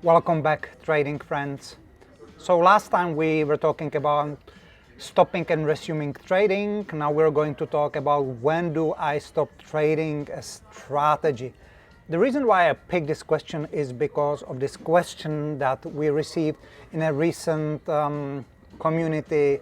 Welcome back, trading friends. So last time we were talking about stopping and resuming trading. Now we're going to talk about when do I stop trading a strategy. The reason why I picked this question is because of this question that we received in a recent community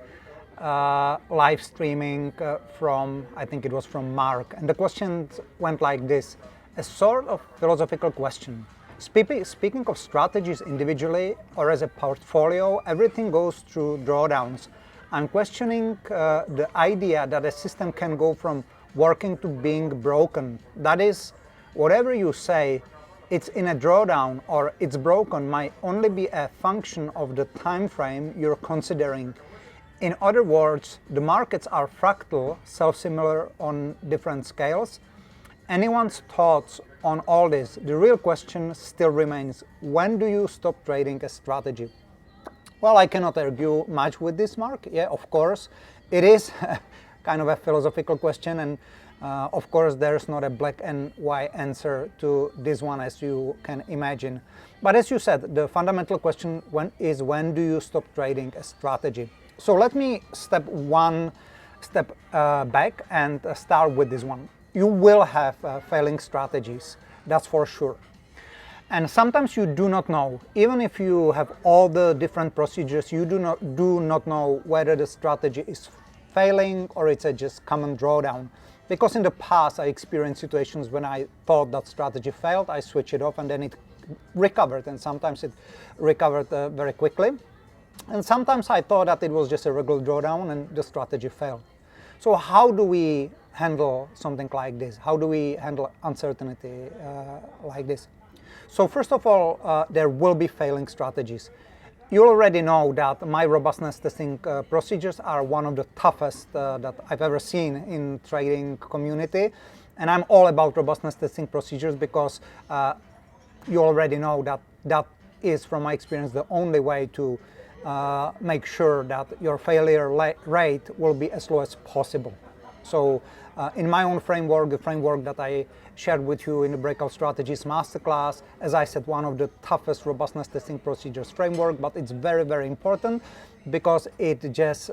live streaming from, I think it was from Mark. And the question went like this, a sort of philosophical question. Speaking of strategies individually or as a portfolio, everything goes through drawdowns. I'm questioning the idea that a system can go from working to being broken. That is, whatever you say, it's in a drawdown or it's broken might only be a function of the time frame you're considering. In other words, the markets are fractal, self-similar on different scales. Anyone's thoughts on all this? The real question still remains, when do you stop trading a strategy? Well, I cannot argue much with this, Mark. Yeah, of course, it is kind of a philosophical question, and of course there's not a black and white answer to this one, as you can imagine. But as you said, the fundamental question is when do you stop trading a strategy? So let me step back and start with this one. You will have failing strategies, that's for sure. And sometimes you do not know, even if you have all the different procedures, you do not know whether the strategy is failing or it's a just common drawdown. Because in the past I experienced situations when I thought that strategy failed, I switched it off and then it recovered, and sometimes it recovered very quickly. And sometimes I thought that it was just a regular drawdown and the strategy failed. So how do we handle something like this? How do we handle uncertainty like this? So first of all, there will be failing strategies. You already know that my robustness testing procedures are one of the toughest that I've ever seen in trading community. And I'm all about robustness testing procedures because you already know that that is, from my experience, the only way to make sure that your failure rate will be as low as possible. So in my own framework, the framework that I shared with you in the Breakout Strategies Masterclass, as I said, one of the toughest robustness testing procedures framework, but it's very, very important because it just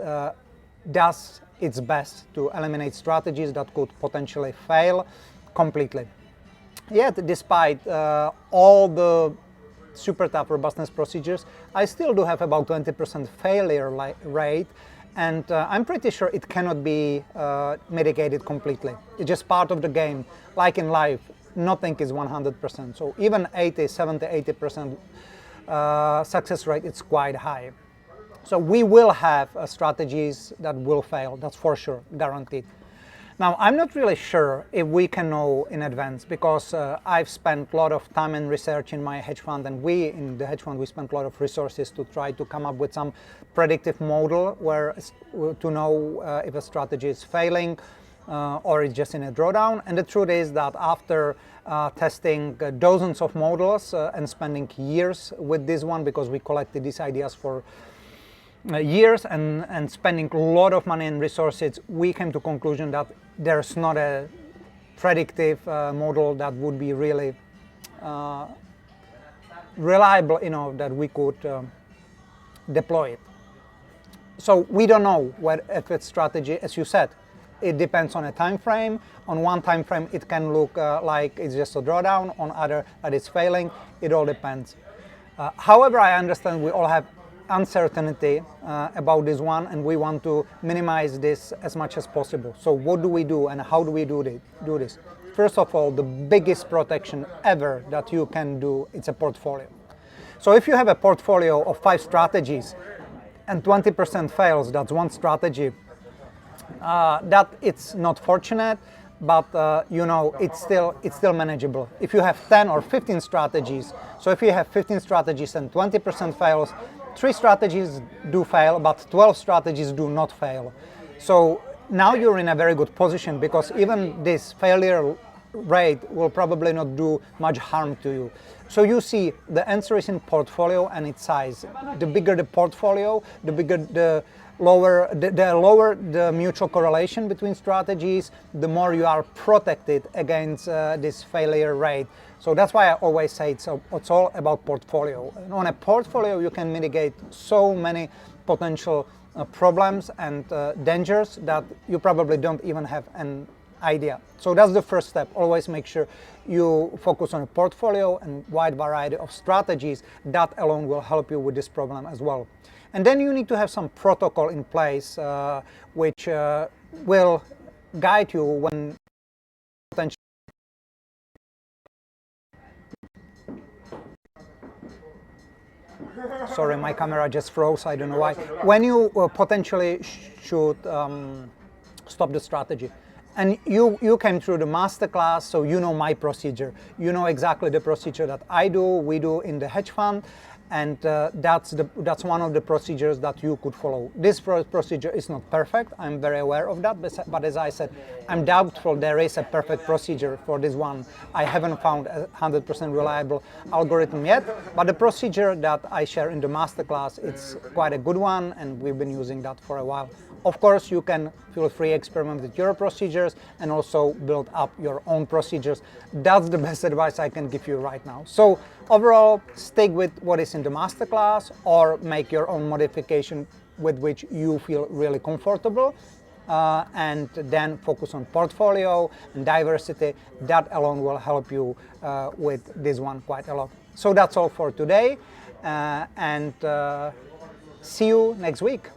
does its best to eliminate strategies that could potentially fail completely. Yet, despite all the super tough robustness procedures, I still do have about 20% failure rate, and I'm pretty sure it cannot be mitigated completely. It's just part of the game. Like in life, nothing is 100%. So even 80, 70, 80% success rate, it's quite high. So we will have strategies that will fail, that's for sure, guaranteed. Now, I'm not really sure if we can know in advance because I've spent a lot of time and research in my hedge fund, and we in the hedge fund, we spent a lot of resources to try to come up with some predictive model where to know if a strategy is failing or it's just in a drawdown. And the truth is that after testing dozens of models and spending years with this one, because we collected these ideas for years and spending a lot of money and resources, we came to conclusion that there's not a predictive model that would be really reliable enough that we could deploy it. So we don't know if it's strategy, as you said, it depends on a time frame. On one time frame it can look like it's just a drawdown, on other that it's failing. It all depends. However, I understand we all have uncertainty about this one, and we want to minimize this as much as possible. So what do we do and how do we do this? First of all, the biggest protection ever that you can do, it's a portfolio. So if you have a portfolio of 5 strategies and 20% fails, that's one strategy. That it's not fortunate, but you know, it's still manageable. If you have 10 or 15 strategies, so if you have 15 strategies and 20% fails, 3 strategies do fail, but 12 strategies do not fail. So now you're in a very good position because even this failure rate will probably not do much harm to you. So you see, the answer is in portfolio and its size. The bigger the portfolio, the lower the mutual correlation between strategies, the more you are protected against this failure rate. So that's why I always say it's all about portfolio. And on a portfolio, you can mitigate so many potential problems and dangers that you probably don't even have an idea. So that's the first step. Always make sure you focus on a portfolio and wide variety of strategies. That alone will help you with this problem as well. And then you need to have some protocol in place which will guide you when potential. Sorry, my camera just froze, I don't know why. When you potentially should stop the strategy. And you came through the masterclass, so you know my procedure. You know exactly the procedure that we do in the hedge fund, and that's one of the procedures that you could follow. This procedure is not perfect, I'm very aware of that, but as I said, I'm doubtful there is a perfect procedure for this one. I haven't found a 100% reliable algorithm yet, but the procedure that I share in the masterclass, it's quite a good one, and we've been using that for a while. Of course, you can feel free experiment with your procedures and also build up your own procedures. That's the best advice I can give you right now. So overall, stick with what is in the masterclass or make your own modification with which you feel really comfortable. And then focus on portfolio and diversity. That alone will help you with this one quite a lot. So that's all for today, and see you next week.